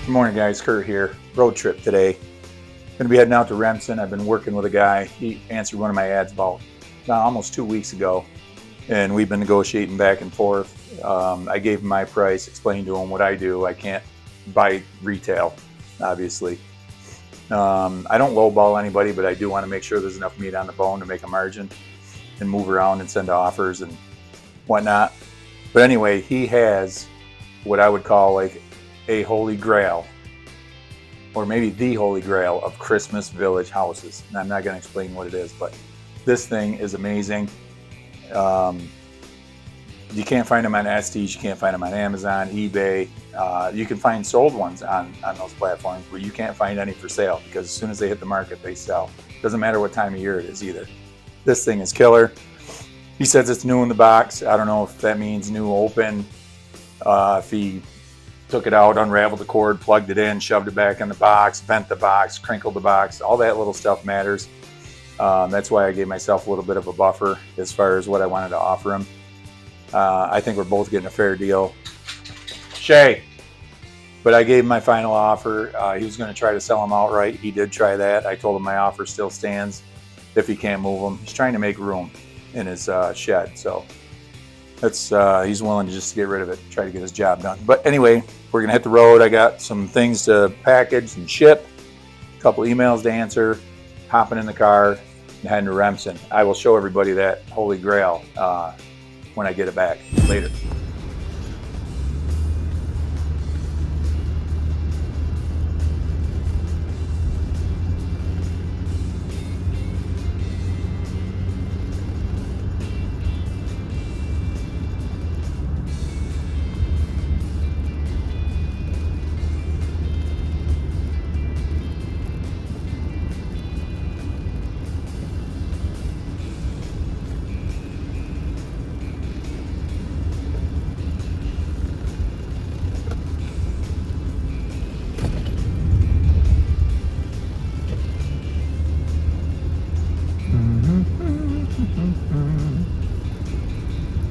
Good morning, guys. Kurt here. Road trip today. Going to be heading out to Remsen. I've been working with a guy. He answered one of my ads about almost 2 weeks ago, and we've been negotiating back and forth. I gave him my price, explained to him what I do. I can't buy retail, obviously. I don't lowball anybody, but I do want to make sure there's enough meat on the bone to make a margin and move around and send offers and whatnot. But anyway, he has what I would call like a holy grail, or maybe the holy grail of Christmas village houses. And I'm not going to explain what it is, but this thing is amazing. You can't find them on Estes, you can't find them on Amazon, eBay. You can find sold ones on those platforms, but you can't find any for sale because as soon as they hit the market, they sell. Doesn't matter what time of year it is either. This thing is killer. He says it's new in the box. I don't know if that means new open. If he took it out, unraveled the cord, plugged it in, shoved it back in the box, bent the box, crinkled the box, all that little stuff matters. That's why I gave myself a little bit of a buffer as far as what I wanted to offer him. I think we're both getting a fair deal. Shay. But I gave him my final offer. He was going to try to sell them outright. He did try that. I told him my offer still stands if he can't move them. He's trying to make room in his shed. So that's he's willing to just get rid of it, try to get his job done. But anyway, we're going to hit the road. I got some things to package and ship, a couple emails to answer, hopping in the car and heading to Remsen. I will show everybody that holy grail when I get it back later.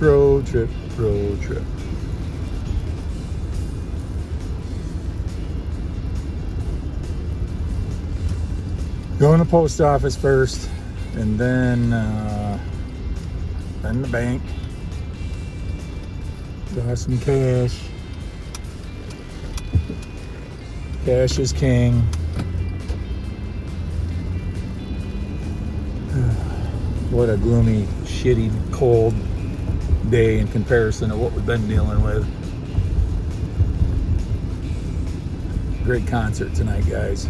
Road trip, road trip. Going to the post office first, and then the bank. Got some cash. Cash is king. What a gloomy, shitty, cold day in comparison to what we've been dealing with. Great concert tonight, guys.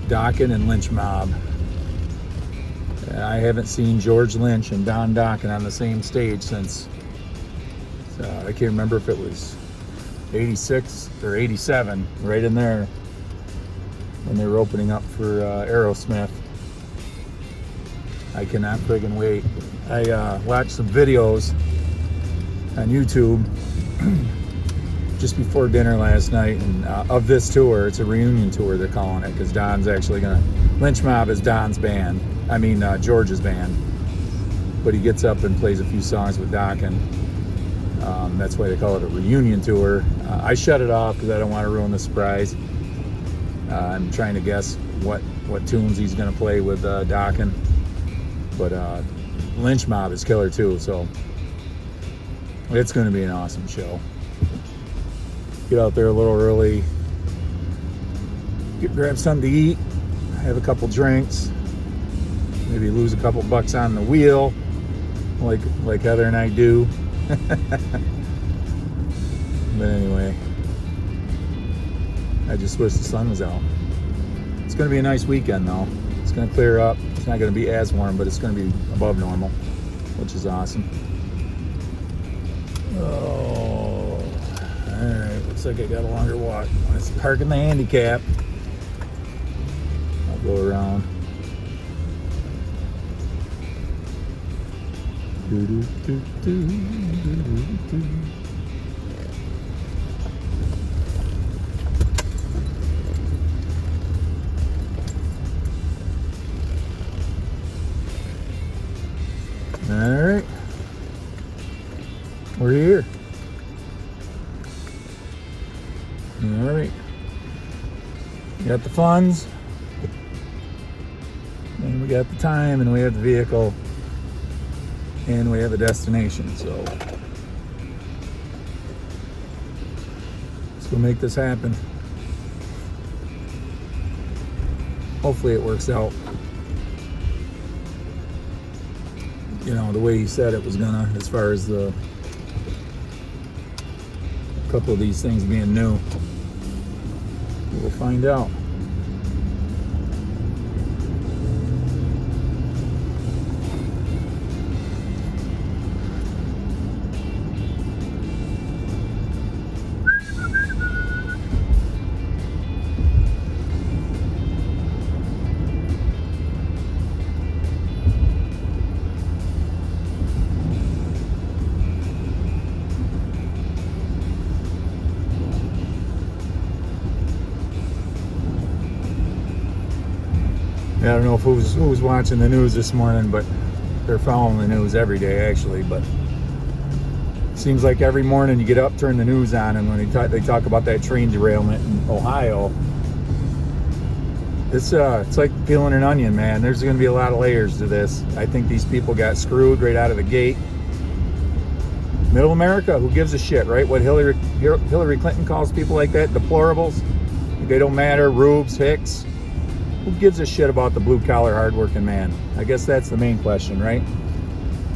Dokken and Lynch Mob. I haven't seen George Lynch and Don Dokken on the same stage since I can't remember if it was 86 or 87, right in there when they were opening up for Aerosmith. I cannot friggin' wait. I watched some videos on YouTube just before dinner last night, and of this tour. It's a reunion tour, they're calling it, because Don's actually gonna. Lynch Mob is Don's band. I mean George's band, but he gets up and plays a few songs with Dokken. That's why they call it a reunion tour. I shut it off because I don't want to ruin the surprise. I'm trying to guess what tunes he's gonna play with Dokken, but Lynch Mob is killer too, so it's going to be an awesome show. Get out there a little early, grab something to eat, have a couple drinks, maybe lose a couple bucks on the wheel, like Heather and I do. But anyway, I just wish the sun was out. It's going to be a nice weekend though. It's going to clear up. It's not going to be as warm, but it's going to be above normal, which is awesome. Oh, all right. Looks like I got a longer walk. Let's park in the handicap. I'll go around. All right, we're here. All right. We got the funds, and we got the time, and we have the vehicle, and we have a destination. So let's go make this happen. Hopefully it works out, you know, the way he said it was gonna, as far as the couple of these things being new. We'll find out. I don't know if who was watching the news this morning, but they're following the news every day, actually. But it seems like every morning you get up, turn the news on, and when they talk about that train derailment in Ohio, it's like peeling an onion, man. There's going to be a lot of layers to this. I think these people got screwed right out of the gate. Middle America, who gives a shit, right? What Hillary Clinton calls people like that, deplorables. They don't matter. Rubes, Hicks. Who gives a shit about the blue-collar, hard-working man? I guess that's the main question, right?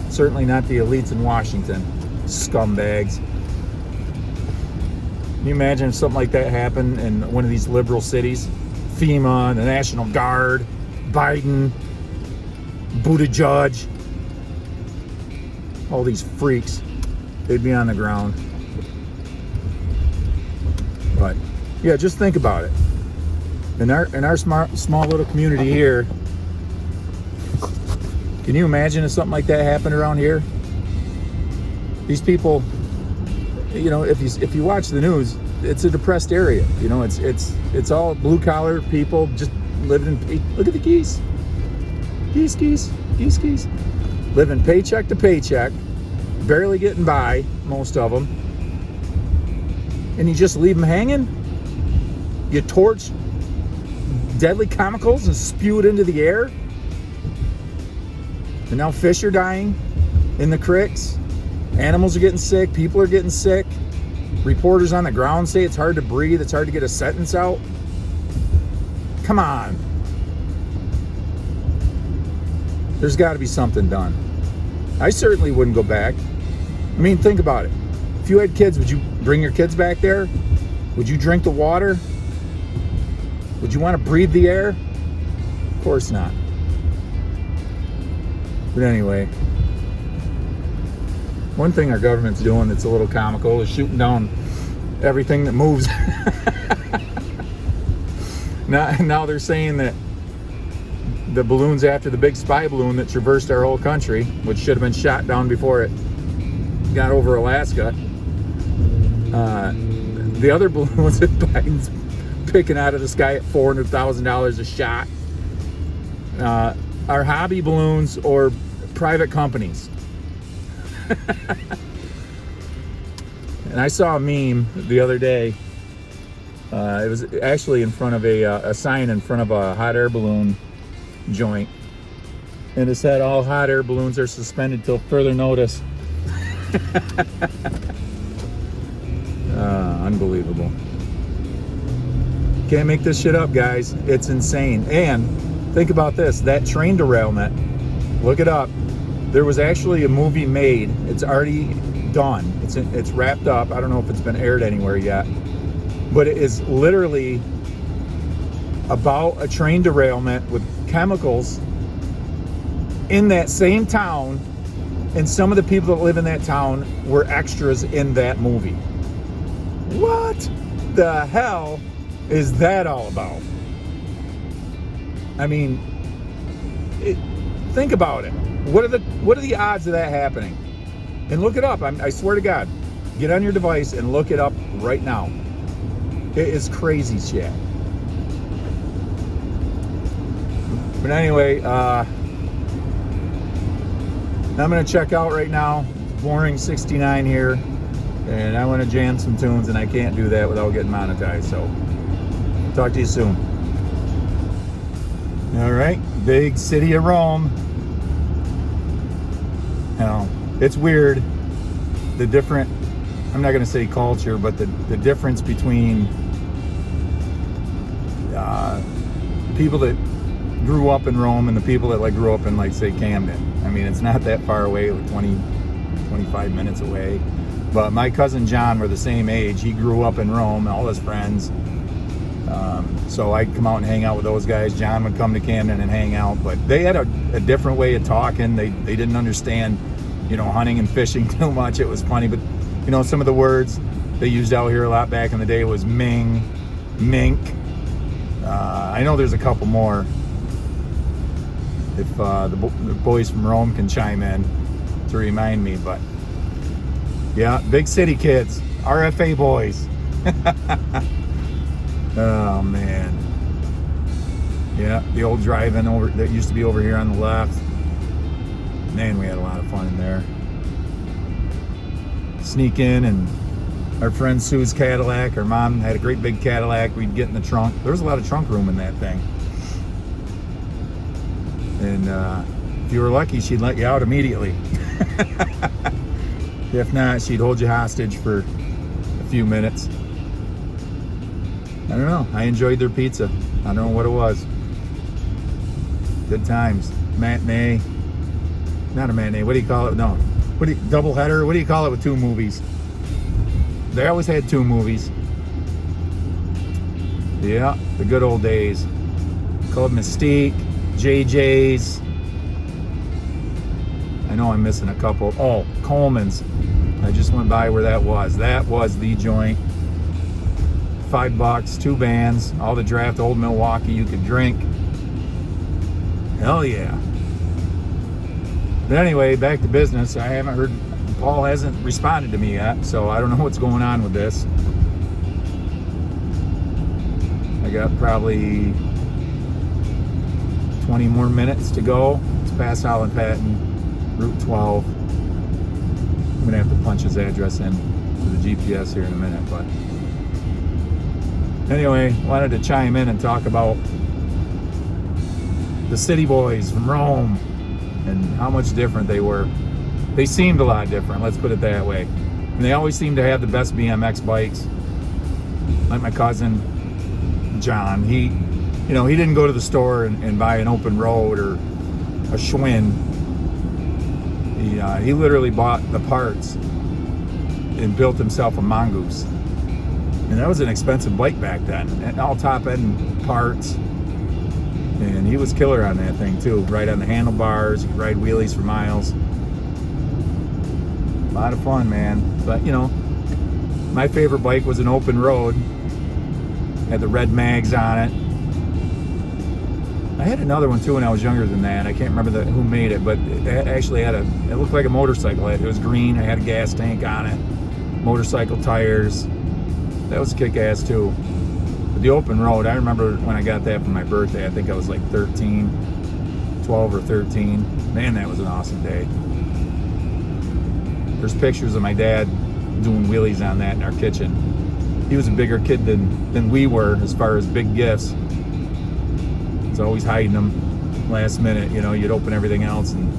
Certainly not the elites in Washington. Scumbags. Can you imagine if something like that happened in one of these liberal cities? FEMA, the National Guard, Biden, Buttigieg. All these freaks. They'd be on the ground. But, yeah, just think about it. In our small little community here, can you imagine if something like that happened around here? These people, you know, if you watch the news, it's a depressed area. You know, it's all blue collar people just living in. Look at the geese, geese, living paycheck to paycheck, barely getting by, most of them, and you just leave them hanging. You torch deadly chemicals and spew it into the air, and now fish are dying in the creeks, animals are getting sick, people are getting sick, reporters on the ground say it's hard to breathe, it's hard to get a sentence out. Come on, there's got to be something done. I certainly wouldn't go back. I mean, think about it. If you had kids, would you bring your kids back there? Would you drink the water? Would you want to breathe the air? Of course not. But anyway, one thing our government's doing that's a little comical is shooting down everything that moves. Now they're saying that the balloons after the big spy balloon that traversed our whole country, which should have been shot down before it got over Alaska, the other balloons that Biden's picking out of the sky at $400,000 a shot are hobby balloons or private companies. And I saw a meme the other day. It was actually in front of a sign in front of a hot air balloon joint, and it said all hot air balloons are suspended till further notice. Unbelievable. Can't make this shit up, guys. It's insane. And think about this, that train derailment, look it up. There was actually a movie made. It's already done. It's wrapped up. I don't know if it's been aired anywhere yet, but it is literally about a train derailment with chemicals in that same town, and some of the people that live in that town were extras in that movie. What the hell is that all about? I mean, think about it. What are the odds of that happening? And look it up. I swear to God, get on your device and look it up right now. It is crazy shit. But anyway, I'm gonna check out right now. Boring 69 here. and I want to jam some tunes, and I can't do that without getting monetized. So talk to you soon. All right, big city of Rome. Now, it's weird, the different, I'm not going to say culture, but the difference between people that grew up in Rome and the people that like grew up in, like, say, Camden. I mean, it's not that far away, like 25 minutes away. But my cousin John were the same age. He grew up in Rome, all his friends. So I'd come out and hang out with those guys. John would come to Camden and hang out. But they had a different way of talking. They didn't understand, hunting and fishing too much. It was funny. But, some of the words they used out here a lot back in the day was ming, mink. I know there's a couple more. If the boys from Rome can chime in to remind me. But, yeah, big city kids. RFA boys. Oh, man. Yeah, the old drive-in over that used to be over here on the left. Man, we had a lot of fun in there. Sneak in, and our friend Sue's Cadillac, her mom had a great big Cadillac. We'd get in the trunk. There was a lot of trunk room in that thing. And if you were lucky, she'd let you out immediately. If not, she'd hold you hostage for a few minutes. I don't know. I enjoyed their pizza. I don't know what it was. Good times. Matinee. Not a matinee. What do you call it? No. Double header? What do you call it with two movies? They always had two movies. Yeah, the good old days. Club Mystique, JJ's. I know I'm missing a couple. Oh, Coleman's. I just went by where that was. That was the joint. $5, 2 bands, all the draft Old Milwaukee you could drink. Hell yeah. But anyway, back to business. I haven't heard, Paul hasn't responded to me yet, so I don't know what's going on with this. I got probably 20 more minutes to go. It's past Holland Patton, Route 12. I'm gonna have to punch his address in to the GPS here in a minute, but anyway, wanted to chime in and talk about the city boys from Rome and how much different they were. They seemed a lot different, let's put it that way. And they always seemed to have the best BMX bikes. Like my cousin John, he didn't go to the store and buy an open road or a Schwinn. He literally bought the parts and built himself a Mongoose. And that was an expensive bike back then. And all top end parts. And he was killer on that thing too. Right on the handlebars, he could ride wheelies for miles. A lot of fun, man. But my favorite bike was an open road. Had the red mags on it. I had another one too when I was younger than that. I can't remember who made it, but it actually had it looked like a motorcycle. It was green, it had a gas tank on it, motorcycle tires. That was kick-ass too. But the open road, I remember when I got that for my birthday. I think I was like 12 or 13. Man, that was an awesome day. There's pictures of my dad doing wheelies on that in our kitchen. He was a bigger kid than we were as far as big gifts. He's always hiding them last minute. You'd open everything else and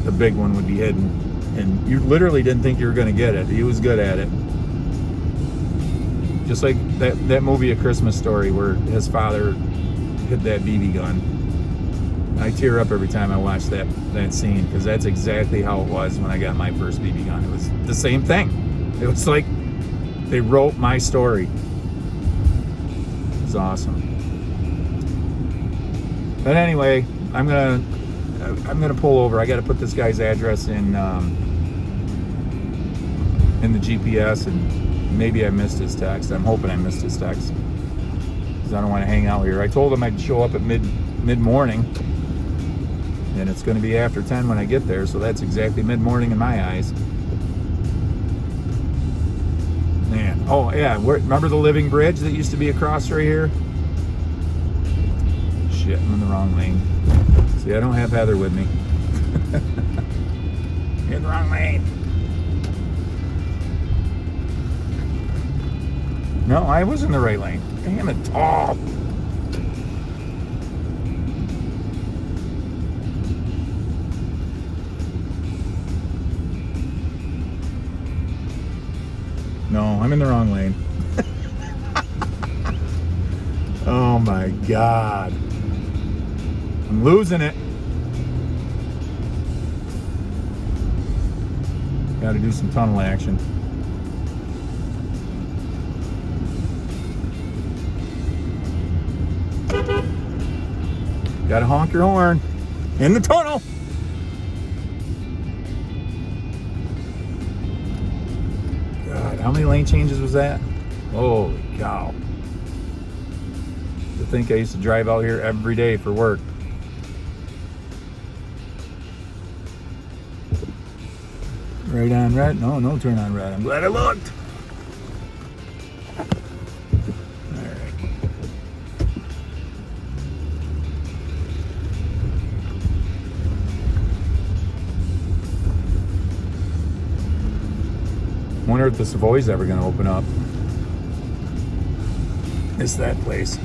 the big one would be hidden. And you literally didn't think you were going to get it. He was good at it. Just like that movie, A Christmas Story, where his father hid that BB gun. I tear up every time I watch that scene, because that's exactly how it was when I got my first BB gun. It was the same thing. It was like they wrote my story. It was awesome. But anyway, I'm gonna pull over. I got to put this guy's address in the GPS, and maybe I missed his text. I'm hoping I missed his text, because I don't want to hang out here. I told him I'd show up at mid-morning, and it's going to be after 10 when I get there, so that's exactly mid-morning in my eyes. Man, oh yeah, remember the living bridge that used to be across right here? Shit, I'm in the wrong lane. See, I don't have Heather with me. You're in the wrong lane. No, I was in the right lane. Damn it. Oh. No, I'm in the wrong lane. Oh my God. I'm losing it. Got to do some tunnel action. Got to honk your horn in the tunnel. God, how many lane changes was that? Holy cow. To think I used to drive out here every day for work. Right on red? No, no turn on red. I'm glad I looked. All right. Wonder if the Savoy's ever going to open up. It's that place.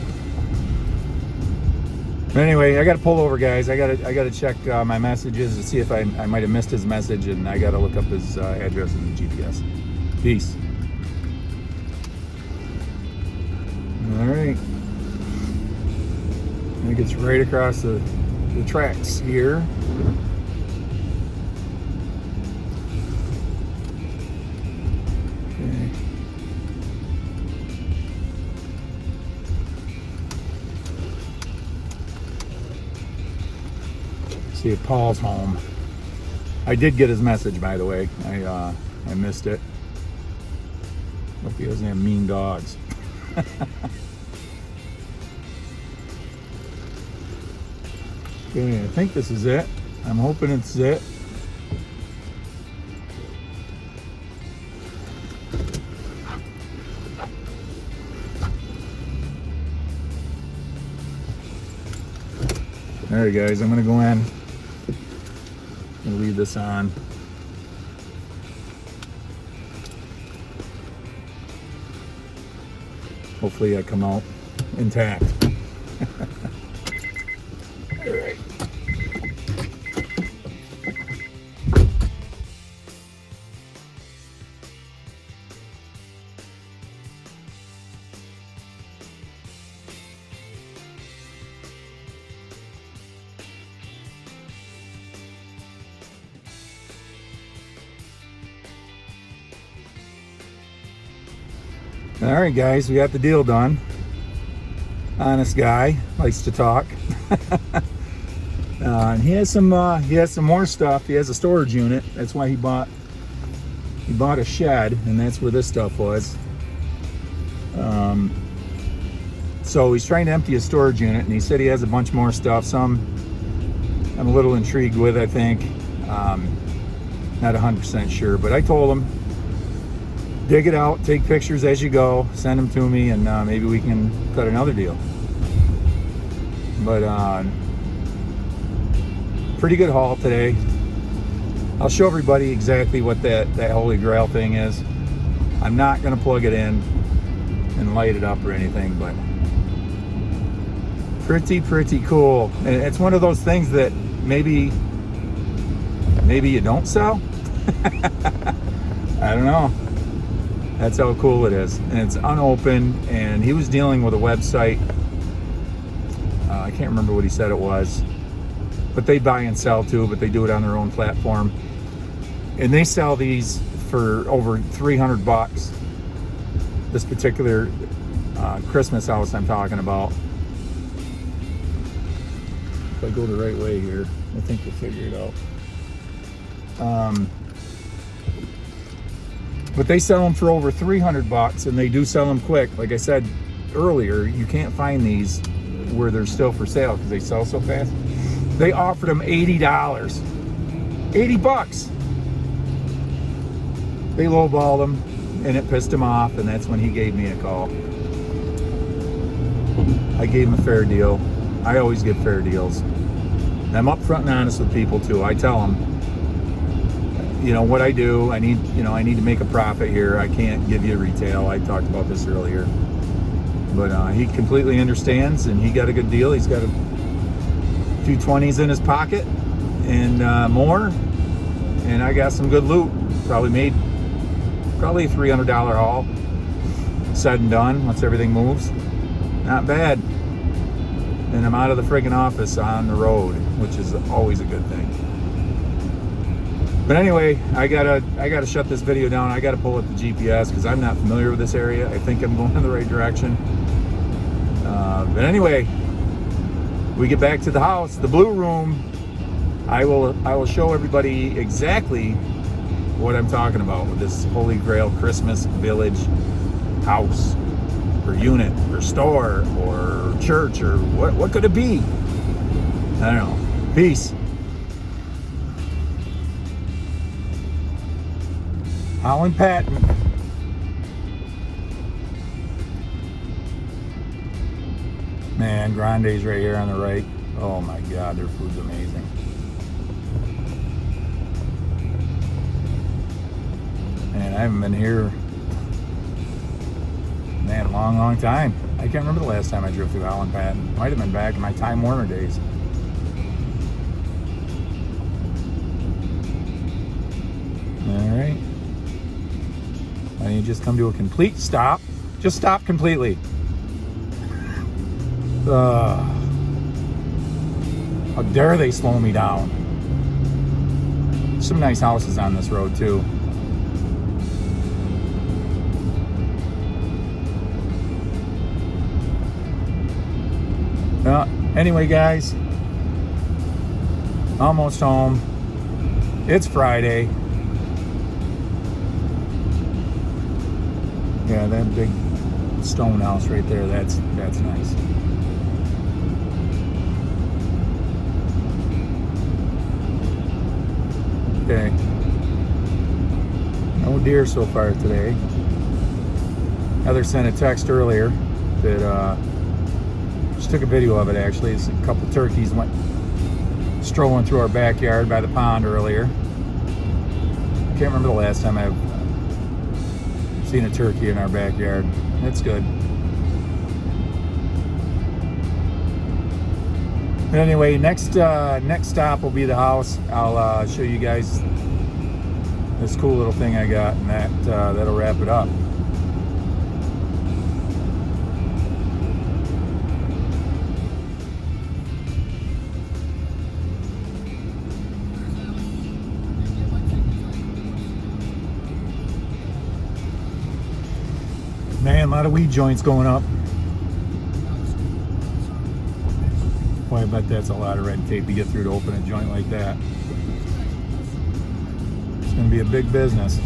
But anyway, I got to pull over, guys. I got to check my messages to see if I might have missed his message, and I got to look up his address in the GPS. Peace. All right. I think it's right across the tracks here. Okay. See if Paul's home. I did get his message, by the way. I missed it. Hope he doesn't have mean dogs. Okay, I think this is it. I'm hoping it's it. All right, guys, I'm gonna go in. I'm gonna leave this on. Hopefully I come out intact. All right. All right, guys, we got the deal done. Honest guy, likes to talk. And he has some more stuff. He has a storage unit. That's why he bought a shed, and that's where this stuff was. So he's trying to empty his storage unit, and he said he has a bunch more stuff. Some I'm a little intrigued with, I think. Not 100% sure, but I told him, dig it out, take pictures as you go, send them to me, and maybe we can cut another deal. But pretty good haul today. I'll show everybody exactly what that Holy Grail thing is. I'm not going to plug it in and light it up or anything, but pretty cool. And it's one of those things that maybe you don't sell. I don't know. That's how cool it is, and it's unopened. And he was dealing with a website. I can't remember what he said it was, but they buy and sell too, but they do it on their own platform, and they sell these for over $300. This particular Christmas house I'm talking about. If I go the right way here, I think we'll figure it out. But they sell them for over $300, and they do sell them quick. Like I said earlier, you can't find these where they're still for sale because they sell so fast. They offered him $80. $80. They lowballed him, and it pissed him off, and that's when he gave me a call. I gave him a fair deal. I always give fair deals. I'm upfront and honest with people too. I tell them, you know what I do. I need to make a profit here. I can't give you retail. I talked about this earlier, but he completely understands, and he got a good deal. He's got a few 20s in his pocket and more, and I got some good loot. Probably a $300 haul, said and done, once everything moves. Not bad. And I'm out of the friggin' office on the road, which is always a good thing. But anyway, I gotta shut this video down. I gotta pull up the GPS because I'm not familiar with this area. I think I'm going in the right direction. But anyway, we get back to the house, the blue room. I will show everybody exactly what I'm talking about with this Holy Grail Christmas Village house or unit or store or church or what could it be? I don't know. Peace. Holland Patton. Man, Grande's right here on the right. Oh my God, their food's amazing. Man, I haven't been here, man, a long time. I can't remember the last time I drove through Holland Patton. Might have been back in my Time Warner days. All right. Why don't you just come to a complete stop? Just stop completely. How dare they slow me down? Some nice houses on this road too. Anyway, guys, almost home. It's Friday. Yeah, that big stone house right there, that's nice. Okay. No deer so far today. Heather sent a text earlier that just took a video of it actually. It's a couple turkeys went strolling through our backyard by the pond earlier. Can't remember the last time I've seen a turkey in our backyard. That's good. But anyway, next stop will be the house. I'll show you guys this cool little thing I got, and that'll wrap it up. Man, a lot of weed joints going up. Boy, I bet that's a lot of red tape to get through to open a joint like that. It's going to be a big business.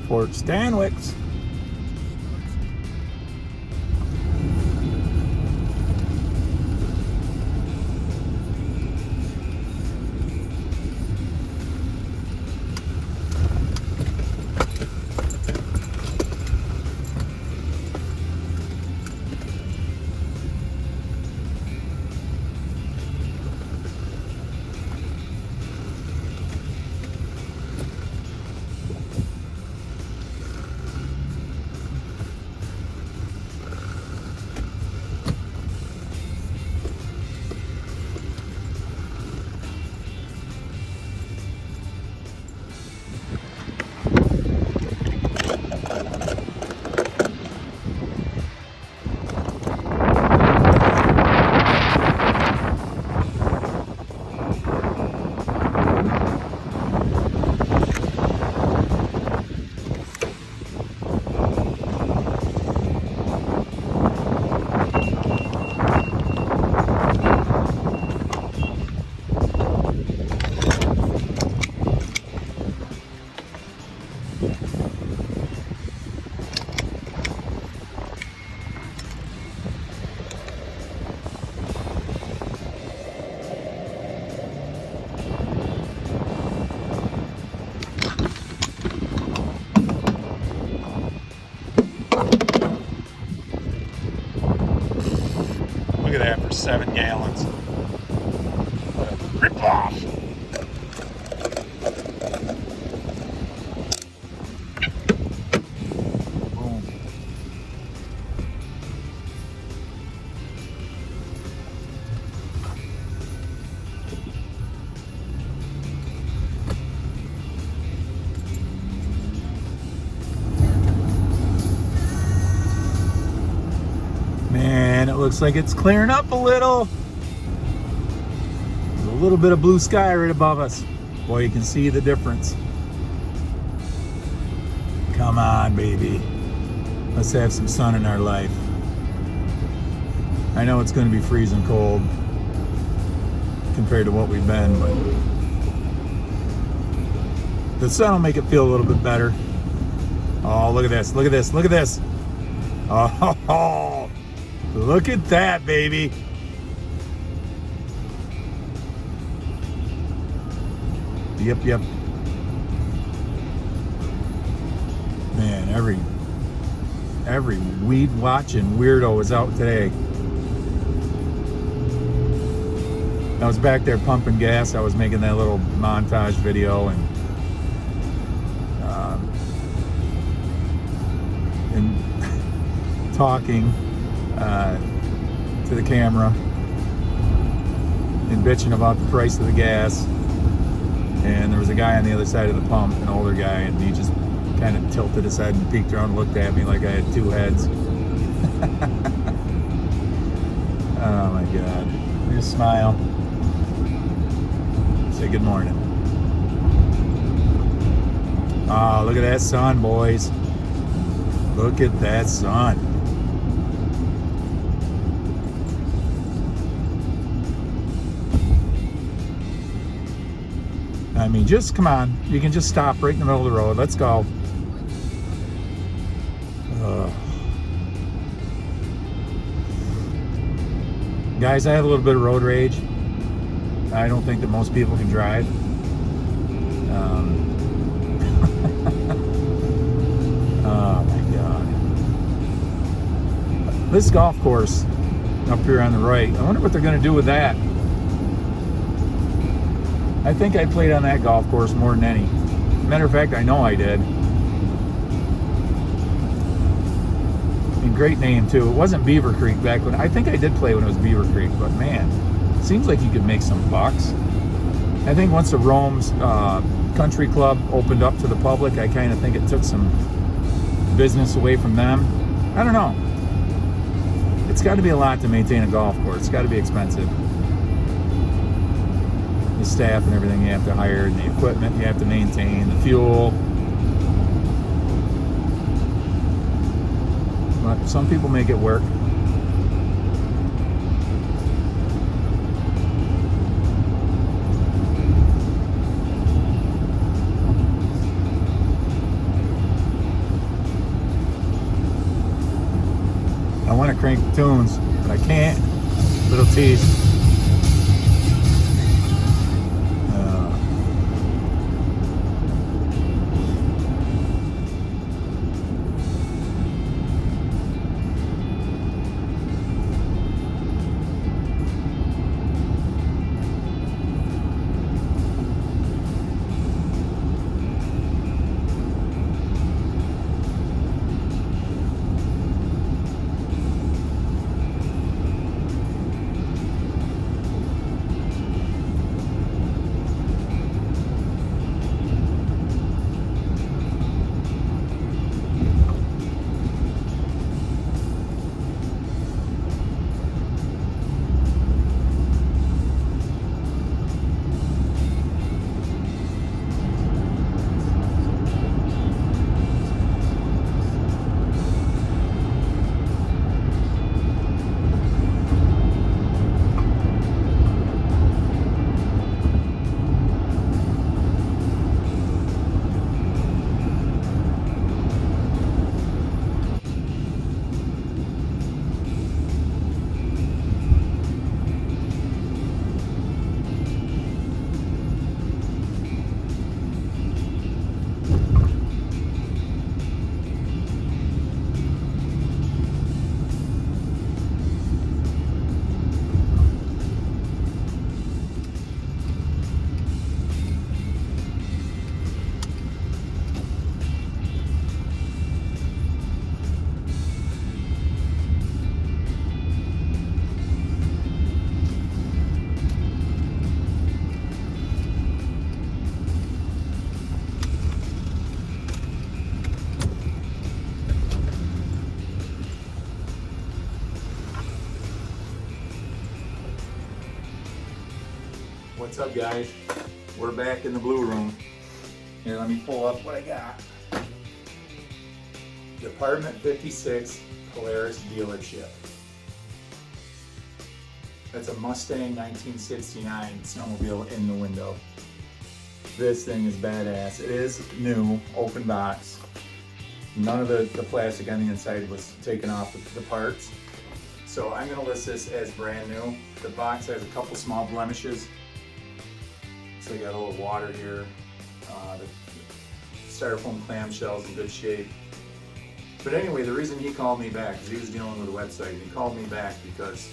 Fort Stanwix. Look at that for 7 gallons. What a Rip off. Boom. Man, it looks like it's clearing up a little. There's a little bit of blue sky right above us. Boy, you can see the difference. Come on, baby. Let's have some sun in our life. I know it's going to be freezing cold compared to what we've been, but the sun will make it feel a little bit better. Oh, look at this. Look at this. Look at this. Oh, look at that, baby. Yep. Man, every weed watching weirdo is out today. I was back there pumping gas. I was making that little montage video and talking to the camera and bitching about the price of the gas. And there was a guy on the other side of the pump, an older guy, and he just kind of tilted his head and peeked around and looked at me like I had two heads. Oh my God. Just smile. Say good morning. Oh, look at that sun, boys. Look at that sun. I mean, just come on. You can just stop right in the middle of the road. Let's go. Guys, I have a little bit of road rage. I don't think that most people can drive. Oh my God. This golf course up here on the right, I wonder what they're going to do with that. I think I played on that golf course more than any. Matter of fact, I know I did. And great name too. It wasn't Beaver Creek back when. I think I did play when it was Beaver Creek, but man, it seems like you could make some bucks. I think once the Rome's Country Club opened up to the public, I kind of think it took some business away from them. I don't know. It's got to be a lot to maintain a golf course. It's got to be expensive. The staff and everything you have to hire, and the equipment you have to maintain, the fuel. But some people make it work. I want to crank the tunes, but I can't. Little tease. What's up, guys? We're back in the blue room. Here, let me pull up what I got. Department 56 Polaris dealership. That's a Mustang 1969 snowmobile in the window. This thing is badass. It is new, open box. None of the plastic on the inside was taken off the parts. So I'm gonna list this as brand new. The box has a couple small blemishes. So you got a little water here. The styrofoam clamshell's in good shape. But anyway, the reason he called me back is he was dealing with a website. And he called me back because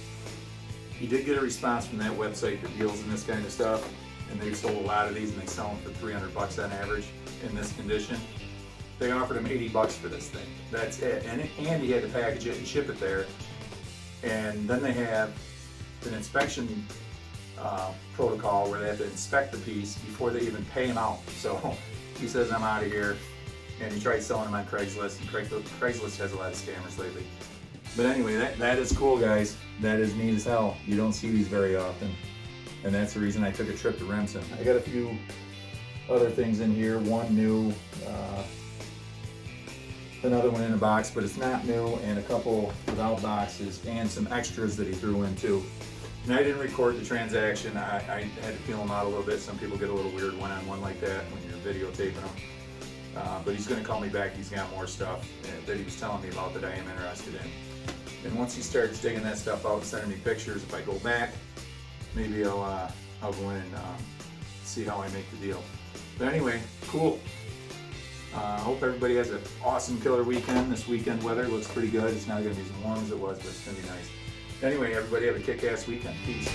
he did get a response from that website that deals in this kind of stuff. And they've sold a lot of these and they sell them for 300 bucks on average in this condition. They offered him 80 bucks for this thing. That's it. And he had to package it and ship it there. And then they have an inspection protocol where they have to inspect the piece before they even pay him out. So he says, I'm out of here. And he tried selling them on Craigslist, and Craigslist has a lot of scammers lately. But anyway, that is cool, guys. That is neat as hell. You don't see these very often. And that's the reason I took a trip to Remsen. I got a few other things in here. One new, another one in a box, but it's not new, and a couple without boxes, and some extras that he threw in too. And I didn't record the transaction. I had to feel them out a little bit. Some people get a little weird one-on-one like that when you're videotaping them. But he's going to call me back. He's got more stuff that he was telling me about that I am interested in. And once he starts digging that stuff out and sending me pictures, if I go back, maybe I'll go in and see how I make the deal. But anyway, cool. I hope everybody has an awesome killer weekend. This weekend weather looks pretty good. It's not going to be as warm as it was, but it's going to be nice. Anyway, everybody have a kick-ass weekend. Peace.